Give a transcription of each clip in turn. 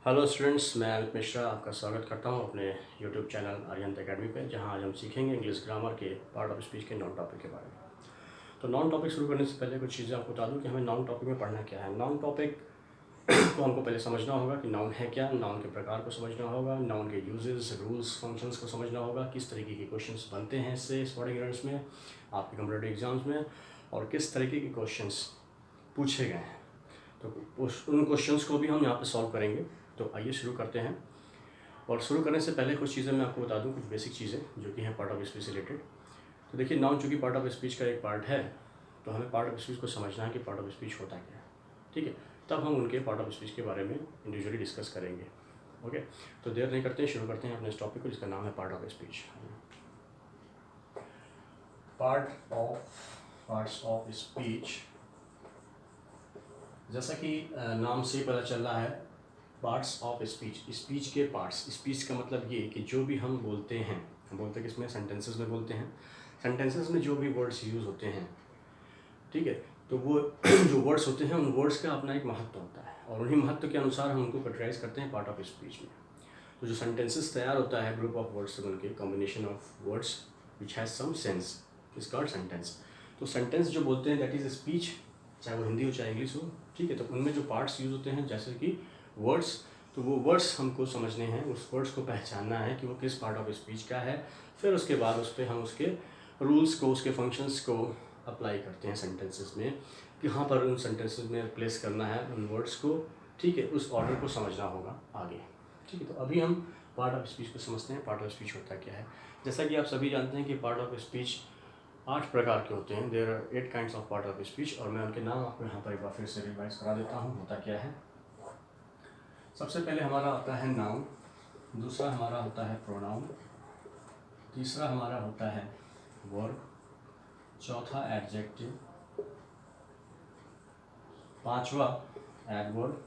Hello students, मैं अमित मिश्रा आपका स्वागत करता हूं अपने यूट्यूब चैनल आर्यंत एकेडमी पे, जहां आज हम सीखेंगे इंग्लिश ग्रामर के पार्ट ऑफ स्पीच के नॉन टॉपिक के बारे में। तो नॉन टॉपिक शुरू करने से पहले कुछ चीज़ें आपको बता दूं कि हमें नॉन टॉपिक में पढ़ना क्या है। नॉन टॉपिक को हमको पहले समझना होगा कि नाउन है क्या, नाउन के प्रकार को समझना होगा, नाउन के यूजेस, रूल्स, फंक्शंस को समझना होगा, किस तरीके के क्वेश्चंस बनते हैं इससे स्पॉटिंग यूनिट्स में, आपके कम्पिटिटिव एग्जाम्स में, और किस तरीके के क्वेश्चंस पूछे गए हैं। तो उन क्वेश्चंस को भी हम यहाँ पे सॉल्व करेंगे। तो आइए शुरू करते हैं। और शुरू करने से पहले कुछ चीज़ें मैं आपको बता दूं, कुछ बेसिक चीज़ें जो कि हैं पार्ट ऑफ स्पीच से रिलेटेड। तो देखिए, नाउन चूँकि पार्ट ऑफ स्पीच का एक पार्ट है, तो हमें पार्ट ऑफ स्पीच को समझना है कि पार्ट ऑफ स्पीच होता क्या है। ठीक है, तब हम उनके पार्ट ऑफ स्पीच के बारे में इंडिविजुअली डिस्कस करेंगे। ओके, तो देर नहीं करते हैं, शुरू करते हैं अपने इस टॉपिक को जिसका नाम है part of speech. Parts of speech, जैसा कि नाम से पता चल रहा है, पार्ट्स ऑफ स्पीच, स्पीच के पार्ट्स। स्पीच का मतलब ये कि जो भी हम बोलते हैं, हम बोलते हैं किसमें, सेंटेंसेस में बोलते हैं। सेंटेंसेस में जो भी वर्ड्स यूज़ होते हैं, ठीक है, तो वो जो वर्ड्स होते हैं, उन वर्ड्स का अपना एक महत्व होता है, और उन्हीं महत्व के अनुसार हम उनको कैटेगराइज करते हैं पार्ट ऑफ स्पीच में। तो जो सेंटेंसेस तैयार होता है ग्रुप ऑफ वर्ड्स से बनके, combination of words which has some sense is called sentence. तो सेंटेंस जो बोलते हैं दैट इज़ स्पीच, चाहे वो हिंदी हो चाहे इंग्लिश हो। ठीक है, तो उनमें जो पार्ट्स यूज़ होते हैं जैसे कि वर्ड्स, तो वो वर्ड्स हमको समझने हैं, उस वर्ड्स को पहचानना है कि वो किस पार्ट ऑफ स्पीच का है। फिर उसके बाद उस पर हम उसके रूल्स को, उसके फंक्शंस को अप्लाई करते हैं सेंटेंसेस में, कि हाँ पर उन सेंटेंसेस में प्लेस करना है उन वर्ड्स को। ठीक है, उस ऑर्डर को समझना होगा आगे। ठीक है, तो अभी हम पार्ट ऑफ स्पीच को समझते हैं, पार्ट ऑफ स्पीच होता क्या है। जैसा कि आप सभी जानते हैं कि पार्ट ऑफ स्पीच 8 प्रकार के होते हैं। There are 8 kinds of part of speech, और मैं उनके नाम आपको यहाँ पर एक बार फिर से रिवाइज करा देता हूँ होता क्या है। सबसे पहले हमारा आता है नाउन, दूसरा हमारा होता है प्रोनाउन, तीसरा हमारा होता है वर्ब, चौथा एडजेक्टिव, पांचवा एडवर्ब,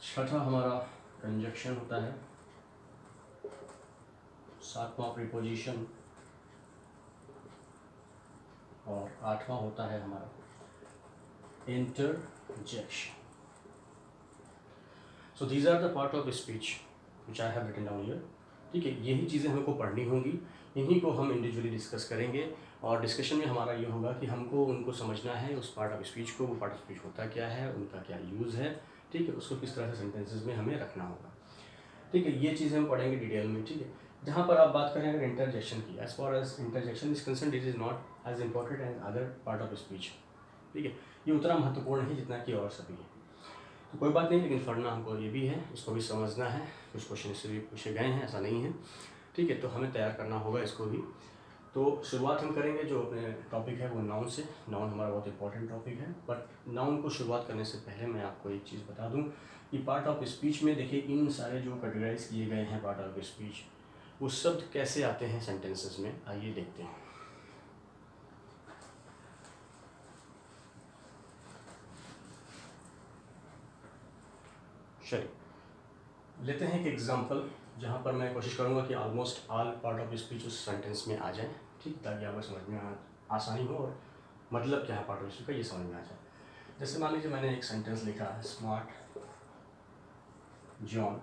छठा हमारा कंजक्शन होता है, सातवां प्रीपोजिशन, और आठवां होता है हमारा interjection. So these are the part of speech which I have written down here. ठीक है, यही चीज़ें हमको पढ़नी होंगी, इन्हीं को हम इंडिविजुअली डिस्कस करेंगे, और डिस्कशन में हमारा ये होगा कि हमको उनको समझना है, उस पार्ट ऑफ स्पीच को, वो पार्ट ऑफ स्पीच होता क्या है, उनका क्या यूज़ है। ठीक है, उसको किस तरह से सेंटेंसेस में हमें रखना होगा। ठीक है, ये चीज़ें हम पढ़ेंगे डिटेल में। ठीक है, जहाँ पर आप बात करें अगर इंटरजेक्शन की, as far as interjection is concern, it is not as important as other part of speech. ठीक है, ये उतना महत्वपूर्ण है जितना कि और सभी है। तो कोई बात नहीं, लेकिन पढ़ना हमको ये भी है, इसको भी समझना है। कुछ क्वेश्चन इससे भी पूछे गए हैं, ऐसा नहीं है। ठीक है, तो हमें तैयार करना होगा इसको भी। तो शुरुआत हम करेंगे, जो अपने टॉपिक है वो नाउन से। नाउन हमारा बहुत इंपॉर्टेंट टॉपिक है, बट नाउन को शुरुआत करने से पहले मैं आपको एक चीज़ बता दूं कि पार्ट ऑफ स्पीच में देखिए, इन सारे जो कैटेगराइज किए गए हैं पार्ट ऑफ स्पीच, वो शब्द कैसे आते हैं सेंटेंसेस में, आइए देखते हैं। चलिए लेते हैं एक एग्जांपल, जहाँ पर मैं कोशिश करूँगा कि almost all part of speech उस सेंटेंस में आ जाए। ठीक, ताकि आपको समझ में आसानी हो, और मतलब क्या है पार्ट ऑफ स्पीच का ये समझ में आ जाए। जैसे मान लीजिए मैंने एक सेंटेंस लिखा है, smart John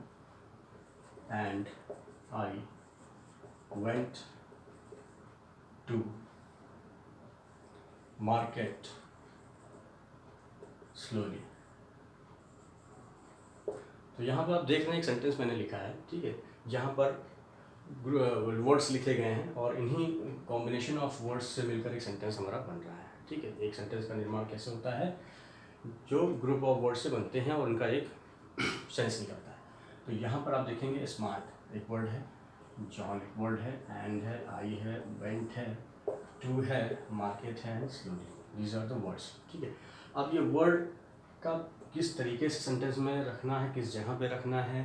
and I went to market slowly. तो यहाँ पर आप देख रहे हैं एक सेंटेंस मैंने लिखा है, ठीक है, जहाँ पर वर्ड्स लिखे गए हैं, और इन्हीं कॉम्बिनेशन ऑफ वर्ड्स से मिलकर एक सेंटेंस हमारा बन रहा है। ठीक है, एक सेंटेंस का निर्माण कैसे होता है, जो ग्रुप ऑफ वर्ड्स से बनते हैं और उनका एक सेंस निकलता है। तो यहाँ पर आप देखेंगे स्मार्ट एक वर्ड है, जॉन एक वर्ड है, एंड है, आई है, वेंट है, टू है, मार्केट है, and slowly, these are the words. ठीक है, अब ये वर्ड का किस तरीके से सेंटेंस में रखना है, किस जगह पे रखना है,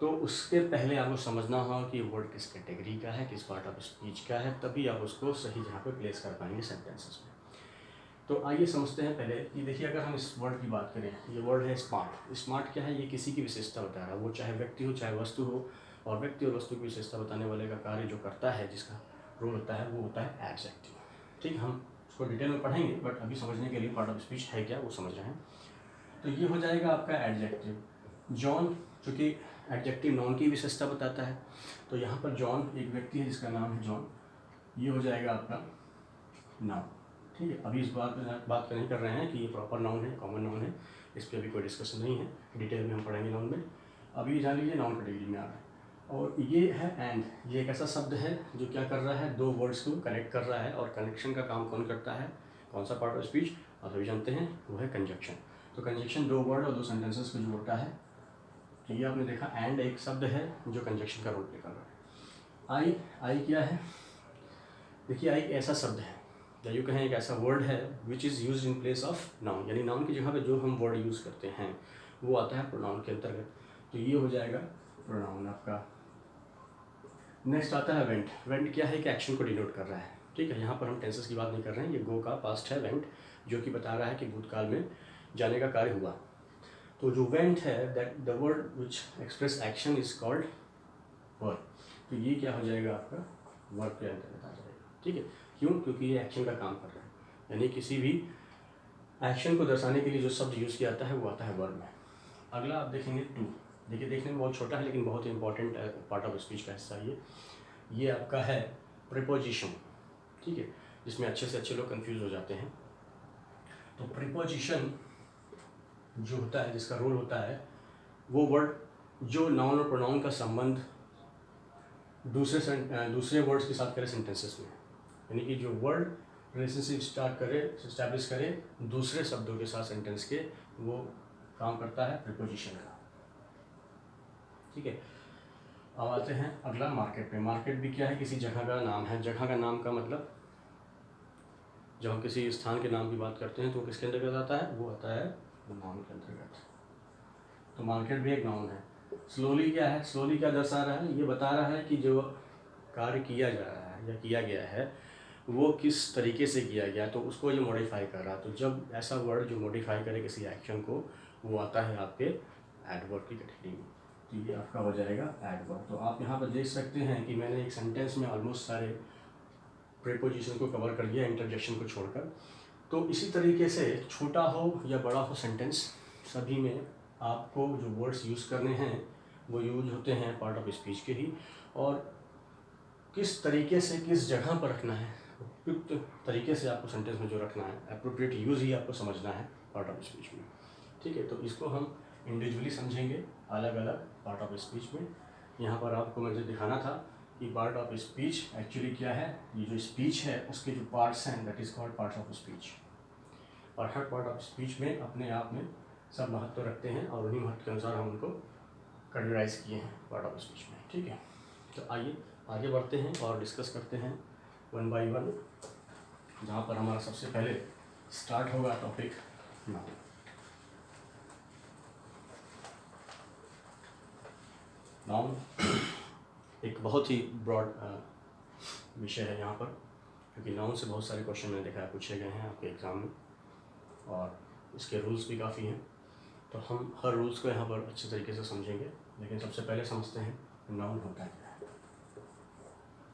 तो उसके पहले आपको समझना होगा कि वर्ड किस कैटेगरी का है, किस पार्ट ऑफ स्पीच का है, तभी आप उसको सही जगह पे प्लेस कर पाएंगे सेंटेंसेस में। तो आइए समझते हैं पहले कि देखिए, अगर हम इस वर्ड की बात करें, ये वर्ड है स्मार्ट। स्मार्ट क्या है, ये किसी की विशेषता बता रहा है, वो चाहे व्यक्ति हो चाहे वस्तु हो, और व्यक्ति और वस्तु की विशेषता बताने वाले का कार्य जो करता है, जिसका रोल होता है, वो होता है एडजेक्टिव। ठीक, हम उसको डिटेल में पढ़ेंगे, बट अभी समझने के लिए पार्ट ऑफ स्पीच है क्या वो समझ रहे हैं। तो ये हो जाएगा आपका एडजेक्टिव। जॉन चूँकि एडजेक्टिव नाउन की विशेषता बताता है, तो यहाँ पर जॉन एक व्यक्ति है जिसका नाम है जॉन, ये हो जाएगा आपका नाउन। ठीक है, अभी इस बात नहीं कर रहे हैं कि ये प्रॉपर नाउन है, कॉमन नाउन है, इस पर अभी कोई डिस्कशन नहीं है, डिटेल में हम पढ़ेंगे नाउन में। अभी जान लीजिए नाउन कैटेगरी में आ रहा है। और ये है एंड, ये एक ऐसा शब्द है जो क्या कर रहा है, दो वर्ड्स को कनेक्ट कर रहा है, और कनेक्शन का काम कौन करता है, कौन सा पार्ट ऑफ स्पीच, आप सभी जानते हैं, वो है कंजक्शन। तो कंजक्शन दो वर्ड और दो सेंटेंसेस को जोड़ता है। तो ये आपने देखा एंड एक शब्द है जो कंजक्शन का रोल प्ले कर रहा है। आई क्या है, देखिए आई एक ऐसा शब्द है या यूँ कहें एक ऐसा वर्ड है which is use in place of noun, यानी नाउन की जगह पे जो हम वर्ड यूज़ करते हैं वो आता है प्रोनाउन के अंतर्गत। तो ये हो जाएगा प्रोनाउन आपका। नेक्स्ट आता है वेंट। वेंट क्या है, एक एक्शन को डिनोट कर रहा है। ठीक है, यहाँ पर हम टेंसेस की बात नहीं कर रहे हैं, ये गो का पास्ट है वेंट, जो कि बता रहा है कि भूतकाल में जाने का कार्य हुआ। तो जो वेंट है that the word which express action is called verb. तो ये क्या हो जाएगा आपका वर्ब के अंतर्गत आ जाएगा। ठीक है, क्यों, क्योंकि ये एक्शन का काम कर रहा है, यानी किसी भी एक्शन को दर्शाने के लिए जो शब्द यूज़ किया जाता है वो आता है वर्ब में। अगला आप देखेंगे टू। देखिए देखने में बहुत छोटा है लेकिन बहुत ही इंपॉर्टेंट पार्ट ऑफ स्पीच का हिस्सा ये आपका है प्रीपोजिशन। ठीक है, जिसमें अच्छे से अच्छे लोग कंफ्यूज हो जाते हैं। तो प्रीपोजिशन जो होता है, जिसका रोल होता है, वो वर्ड जो नाउन और प्रोनाउन का संबंध दूसरे वर्ड्स के साथ करे सेंटेंसेस में, यानी कि जो वर्ड रिलेशनशिप इस्टेब्लिश करे दूसरे शब्दों के साथ सेंटेंस के, वो काम करता है प्रीपोजिशन का। ठीक है, अब आते हैं अगला मार्केट पे। मार्केट भी क्या है, किसी जगह का नाम है। जगह का नाम का मतलब जब हम किसी स्थान के नाम की बात करते हैं तो किसके अंतर्गत आता है, वो आता है नाउन के अंतर्गत। तो मार्केट भी एक नाउन है। स्लोली क्या है, स्लोली क्या दर्शा रहा है, ये बता रहा है कि जो कार्य किया जा रहा है या किया गया है वो किस तरीके से किया गया, तो उसको ये मॉडिफाई कर रहा है। तो जब ऐसा वर्ड जो मॉडिफाई करे किसी एक्शन को, वो आता है आपके एडवर्ब की कैटेगरी में। तो ये आपका हो जाएगा एडवर्ब। तो आप यहाँ पर देख सकते हैं कि मैंने एक सेंटेंस में ऑलमोस्ट सारे प्रीपोजिशन को कवर कर लिया इंटरजेक्शन को छोड़कर। तो इसी तरीके से छोटा हो या बड़ा हो सेंटेंस, सभी में आपको जो वर्ड्स यूज़ करने हैं वो यूज होते हैं पार्ट ऑफ स्पीच के ही, और किस तरीके से किस जगह पर रखना है, उपयुक्त तरीके से आपको सेंटेंस में जो रखना है, एप्रोप्रिएट यूज़ ही आपको समझना है पार्ट ऑफ स्पीच में। ठीक है, तो इसको हम इंडिविजुअली समझेंगे अलग अलग पार्ट ऑफ स्पीच में। यहाँ पर आपको मुझे दिखाना था कि पार्ट ऑफ स्पीच एक्चुअली क्या है। ये जो स्पीच है उसके जो पार्ट्स हैं that is called parts of speech. और हर पार्ट ऑफ स्पीच में अपने आप में सब महत्व रखते हैं और उन्हीं महत्व के अनुसार हम उनको कैटेगराइज किए हैं पार्ट ऑफ स्पीच में। ठीक है, तो आइए आगे बढ़ते हैं और डिस्कस करते हैं वन बाय वन, जहाँ पर हमारा सबसे पहले स्टार्ट होगा टॉपिक नाउन। नाउन एक बहुत ही ब्रॉड विषय है यहाँ पर, क्योंकि नाउन से बहुत सारे क्वेश्चन मैंने देखा है पूछे गए हैं आपके एग्ज़ाम में, और इसके रूल्स भी काफ़ी हैं। तो हम हर रूल्स को यहाँ पर अच्छे तरीके से समझेंगे, लेकिन सबसे पहले समझते हैं नाउन होता है क्या है।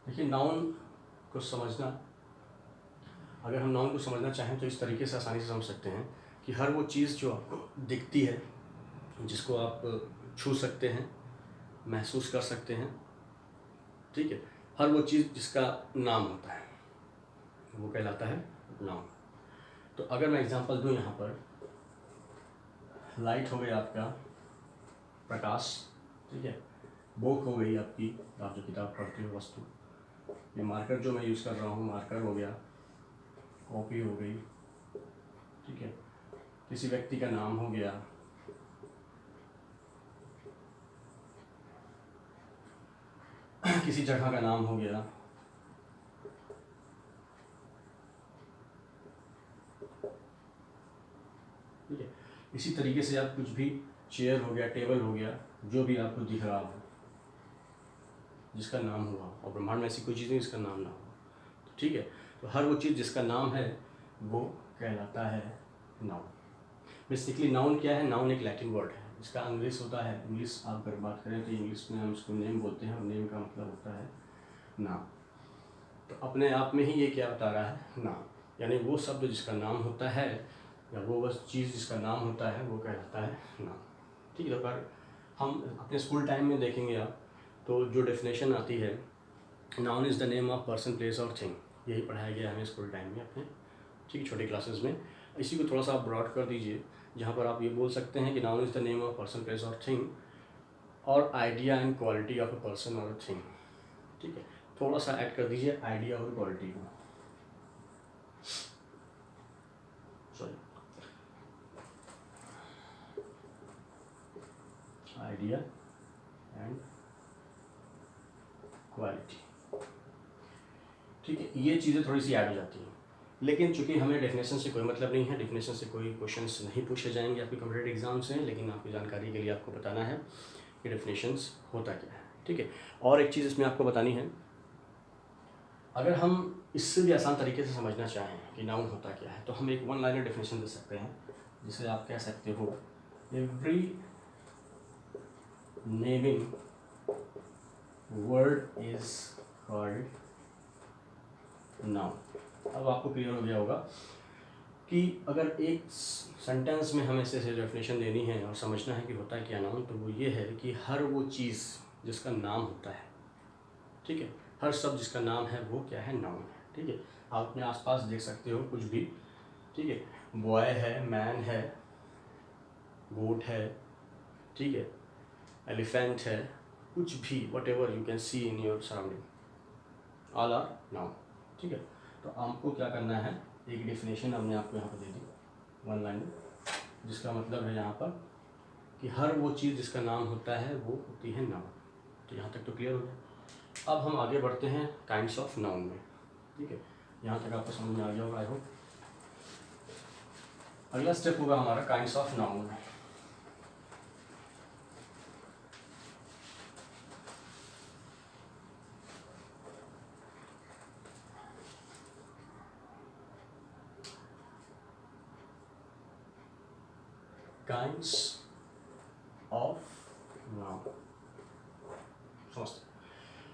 देखिए, नाउन को समझना, अगर हम नाउन को समझना चाहें तो इस तरीके से आसानी से समझ सकते हैं कि हर वो चीज़ जो आपको दिखती है, जिसको आप छू सकते हैं, महसूस कर सकते हैं, ठीक है, हर वो चीज़ जिसका नाम होता है वो कहलाता है नाउन। तो अगर मैं एग्जांपल दूं, यहाँ पर लाइट हो गई आपका प्रकाश, ठीक है, बुक हो गई आपकी, आप जो किताब पढ़ते हो वस्तु, ये मार्कर जो मैं यूज़ कर रहा हूँ मार्कर हो गया, कॉपी हो गई, ठीक है, किसी व्यक्ति का नाम हो गया, किसी जगह का नाम हो गया, ठीक है। इसी तरीके से आप कुछ भी, चेयर हो गया, टेबल हो गया, जो भी आपको दिख रहा हो जिसका नाम हुआ, और ब्रह्मांड में ऐसी कोई चीज़ नहीं जिसका नाम ना हो, तो ठीक है, तो हर वो चीज़ जिसका नाम है वो कहलाता है नाउन। बेसिकली नाउन क्या है, नाउन एक लैटिन वर्ड है, इसका इंग्लिश होता है, इंग्लिश आप अगर बात करें तो इंग्लिश में हम इसको नेम बोलते हैं, और नेम का मतलब होता है नाम। तो अपने आप में ही ये क्या बता रहा है, नाम, यानी वो शब्द जिसका नाम होता है या वो बस चीज़ जिसका नाम होता है वो कहलाता है नाउन। ठीक है, तो अगर हम अपने स्कूल टाइम में देखेंगे आप, तो जो डेफिनेशन आती है, noun is the name of person, place और थिंग, यही पढ़ाया गया हमें स्कूल टाइम में अपने, ठीक है, छोटी क्लासेस में। इसी को थोड़ा सा आप ब्रॉड कर दीजिए, जहाँ पर आप ये बोल सकते हैं कि noun is the name of person, place और थिंग, और idea and quality of a person और थिंग। ठीक है, थोड़ा सा ऐड कर दीजिए आइडिया और क्वालिटी को, सॉरी, आइडिया एंड क्वालिटी। ठीक है, ये चीज़ें थोड़ी सी ऐड हो जाती हैं, लेकिन चूंकि हमें डेफिनेशन से कोई मतलब नहीं है, डेफिनेशन से कोई क्वेश्चंस नहीं पूछे जाएंगे आपके कॉम्पिटेटिव एग्जाम से, लेकिन आपकी जानकारी के लिए आपको बताना है कि डेफिनेशंस होता क्या है। ठीक है, और एक चीज़ इसमें आपको बतानी है, अगर हम इससे भी आसान तरीके से समझना चाहें कि नाउन होता क्या है, तो हम एक वन लाइनर डेफिनेशन दे सकते हैं, जिसे आप कह सकते हो, every naming word is called noun. अब आपको क्लियर हो गया होगा कि अगर एक सेंटेंस में हमें ऐसे डेफिनेशन देनी है और समझना है कि होता है क्या नाउन, तो वो ये है कि हर वो चीज़ जिसका नाम होता है, ठीक है, हर शब्द जिसका नाम है वो क्या है, नाउन है। ठीक है, आप अपने आसपास देख सकते हो कुछ भी, ठीक है, बॉय है, मैन है, गोट है, ठीक है, एलिफेंट है, कुछ भी, whatever you can see in your surrounding, all are noun. ठीक है, तो आपको क्या करना है, एक डेफिनेशन हमने आपको यहाँ पर दे दी वन लाइन, जिसका मतलब है यहाँ पर कि हर वो चीज़ जिसका नाम होता है वो होती है नाउन। तो यहाँ तक तो क्लियर हो गया। अब हम आगे बढ़ते हैं काइंड्स ऑफ नाउन में। ठीक है, यहाँ तक आपको समझ में आ गया होगा आई होप। अगला स्टेप होगा हमारा काइंड्स ऑफ नाउन में। काइंड्स ऑफ नाउन, समझते हैं।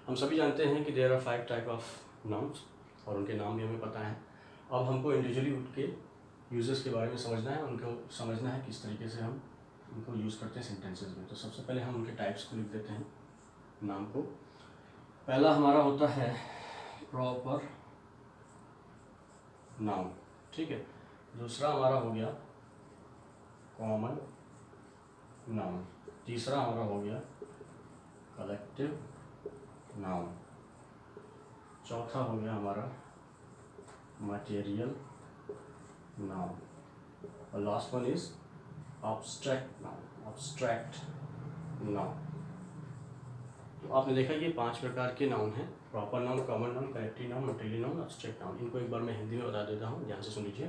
हम सभी जानते हैं कि there are 5 type of nouns, और उनके नाम भी हमें पता है। अब हमको इंडिविजुअली उनके यूजेस के बारे में समझना है, उनको समझना है किस तरीके से हम उनको यूज़ करते हैं सेंटेंसेस में। तो सबसे पहले हम उनके टाइप्स को लिख देते हैं, नाम को। पहला हमारा होता है प्रॉपर नाउन, ठीक है। दूसरा हमारा हो गया कॉमन नाउन। तीसरा हमारा हो गया कलेक्टिव नाउन। चौथा हो गया हमारा मटेरियल नाउन, और last one is abstract noun, abstract noun. तो आपने देखा कि 5 प्रकार के नाउन हैं, proper noun, common noun, collective noun, material noun, abstract noun. इनको एक बार मैं हिंदी में बता देता हूँ, ध्यान से सुन लीजिए।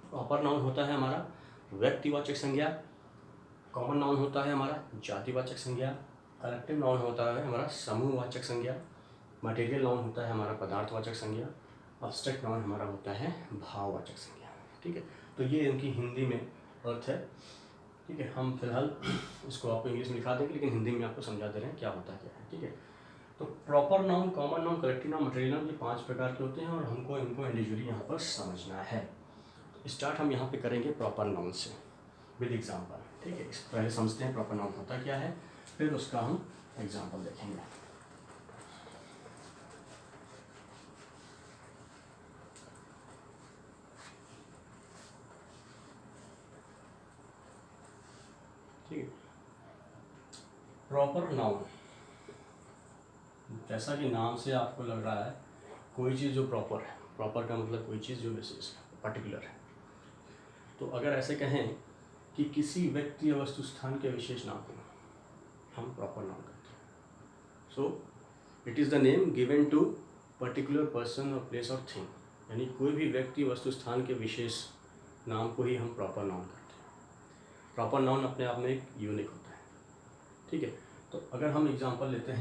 प्रॉपर नाउन होता है हमारा व्यक्तिवाचक संज्ञा, कॉमन नाउन होता है हमारा जातिवाचक संज्ञा, कलेक्टिव नाउन होता है हमारा समूहवाचक संज्ञा, मटेरियल नाउन होता है हमारा पदार्थवाचक संज्ञा, एब्स्ट्रैक्ट नाउन हमारा होता है भाववाचक संज्ञा। ठीक है, तो ये इनकी हिंदी में अर्थ है। ठीक है, हम फिलहाल इसको आपको इंग्लिश में लिखा देंगे, लेकिन हिंदी में आपको समझा दे रहे हैं क्या होता है क्या है। ठीक है, तो proper noun, common noun, collective noun, material noun, ये 5 प्रकार के होते हैं, और हमको इनको इंडिविजुअली यहाँ पर समझना है। स्टार्ट हम यहाँ पे करेंगे प्रॉपर नाउन से विद एग्जाम्पल। ठीक है, पहले समझते हैं प्रॉपर नाउन होता क्या है, फिर उसका हम एग्जाम्पल देखेंगे। ठीक है, प्रॉपर नाउन, जैसा कि नाम से आपको लग रहा है, कोई चीज़ जो प्रॉपर है, प्रॉपर का मतलब कोई चीज़ जो विशेष पर्टिकुलर है। तो अगर ऐसे कहें कि किसी व्यक्ति या वस्तु स्थान के विशेष नाम को हम प्रॉपर नाउन करते हैं। So it is the name given to particular person और प्लेस और थिंग, यानी कोई भी व्यक्ति, वस्तु, स्थान के विशेष नाम को ही हम प्रॉपर नाउन करते हैं। प्रॉपर नाउन अपने आप में एक यूनिक होता है। ठीक है, तो अगर हम एग्जांपल लेते हैं